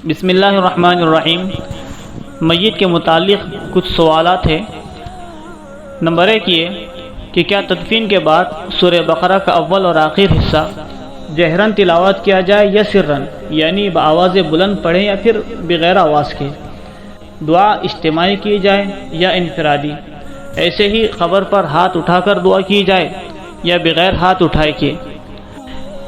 بسم اللہ الرحمن الرحیم۔ میت کے متعلق کچھ سوالات ہیں۔ نمبر 1 یہ کہ کیا تدفین کے بعد سورہ بقرہ کا اول اور آخر حصہ جہراً تلاوت کیا جائے یا سرراً، یعنی بآواز بلند پڑھیں یا پھر بغیر آواز کے؟ دعا اجتماعی کی جائے یا انفرادی؟ ایسے ہی قبر پر ہاتھ اٹھا کر دعا کی جائے یا بغیر ہاتھ اٹھائے کے؟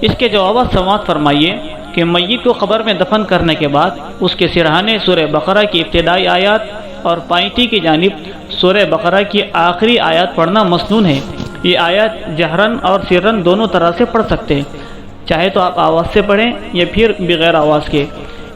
اس کے جوابات سماعت فرمائیے کہ میت کو قبر میں دفن کرنے کے بعد اس کے سرہانے سورہ بقرہ کی ابتدائی آیات اور پائنٹی کی جانب سورہ بقرہ کی آخری آیات پڑھنا مسنون ہے۔ یہ آیات جہراً اور سرراً دونوں طرح سے پڑھ سکتے ہیں، چاہے تو آپ آواز سے پڑھیں یا پھر بغیر آواز کے۔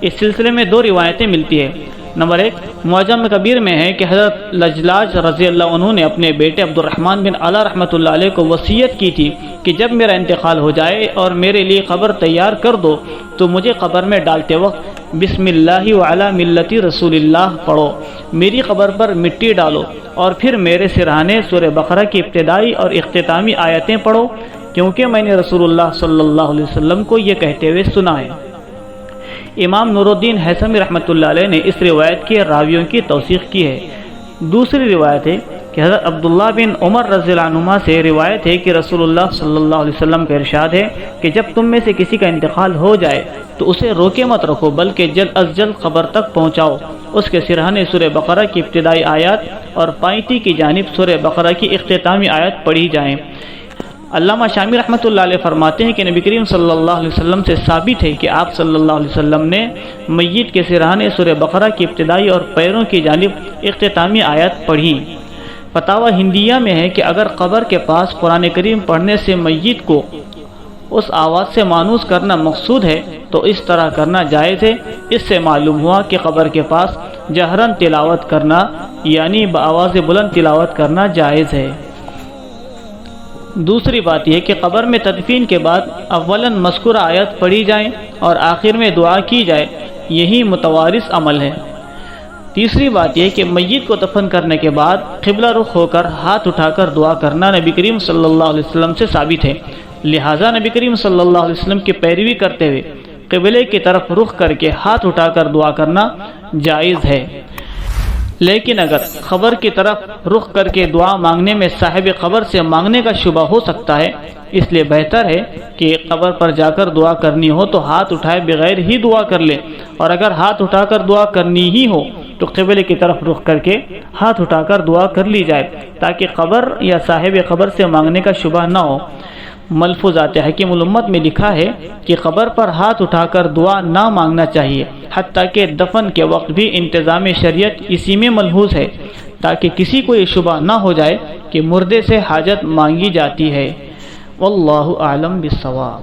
اس سلسلے میں 2 روایتیں ملتی ہیں۔ نمبر 1 معجم کبیر میں ہے کہ حضرت لجلاج رضی اللہ عنہ نے اپنے بیٹے عبد الرحمن بن علا رحمۃ اللہ علیہ کو وصیت کی تھی کہ جب میرا انتقال ہو جائے اور میرے لیے قبر تیار کر دو تو مجھے قبر میں ڈالتے وقت بسم اللہ وعلی ملت رسول اللہ پڑھو، میری قبر پر مٹی ڈالو اور پھر میرے سرہانے سورہ بقرہ کی ابتدائی اور اختتامی آیتیں پڑھو، کیونکہ میں نے رسول اللہ صلی اللہ علیہ وسلم کو یہ کہتے ہوئے سنا ہے۔ امام نور الدین حیثمی رحمۃ اللہ علیہ نے اس روایت کے راویوں کی توثیق کی ہے۔ دوسری روایت ہے کہ حضرت عبداللہ بن عمر رضی اللہ عنہما سے روایت ہے کہ رسول اللہ صلی اللہ علیہ وسلم کا ارشاد ہے کہ جب تم میں سے کسی کا انتقال ہو جائے تو اسے روکے مت رکھو، بلکہ جلد از جلد قبر تک پہنچاؤ، اس کے سرہانے سورہ بقرہ کی ابتدائی آیات اور پائنٹی کی جانب سورہ بقرہ کی اختتامی آیات پڑھی جائیں۔ علامہ شامی رحمۃ اللہ علیہ فرماتے ہیں کہ نبی کریم صلی اللہ علیہ وسلم سے ثابت ہے کہ آپ صلی اللہ علیہ وسلم نے میت کے سرہانے سورہ بقرہ کی ابتدائی اور پیروں کی جانب اختتامی آیات پڑھی۔ فتاوی ہندیہ میں ہے کہ اگر قبر کے پاس قرآن کریم پڑھنے سے میت کو اس آواز سے مانوس کرنا مقصود ہے تو اس طرح کرنا جائز ہے۔ اس سے معلوم ہوا کہ قبر کے پاس جہراً تلاوت کرنا یعنی بآواز بلند تلاوت کرنا جائز ہے۔ دوسری بات یہ کہ قبر میں تدفین کے بعد اولاً مذکورہ آیت پڑھی جائیں اور آخر میں دعا کی جائے، یہی متوارث عمل ہے۔ تیسری بات یہ کہ میت کو دفن کرنے کے بعد قبلہ رخ ہو کر ہاتھ اٹھا کر دعا کرنا نبی کریم صلی اللہ علیہ وسلم سے ثابت ہے، لہٰذا نبی کریم صلی اللہ علیہ وسلم کی پیروی کرتے ہوئے قبلے کی طرف رخ کر کے ہاتھ اٹھا کر دعا کرنا جائز ہے۔ لیکن اگر قبر کی طرف رخ کر کے دعا مانگنے میں صاحب قبر سے مانگنے کا شبہ ہو سکتا ہے، اس لیے بہتر ہے کہ قبر پر جا کر دعا کرنی ہو تو ہاتھ اٹھائے بغیر ہی دعا کر لے، اور اگر ہاتھ اٹھا کر دعا کرنی ہی ہو تو قبلے کی طرف رخ کر کے ہاتھ اٹھا کر دعا کر لی جائے تاکہ قبر یا صاحب قبر سے مانگنے کا شبہ نہ ہو۔ ملفوظات حکیم الامت میں لکھا ہے کہ قبر پر ہاتھ اٹھا کر دعا نہ مانگنا چاہیے، حتیٰ کہ دفن کے وقت بھی انتظام شریعت اسی میں ملحوظ ہے تاکہ کسی کو یہ شبہ نہ ہو جائے کہ مردے سے حاجت مانگی جاتی ہے۔ واللہ اعلم بالصواب۔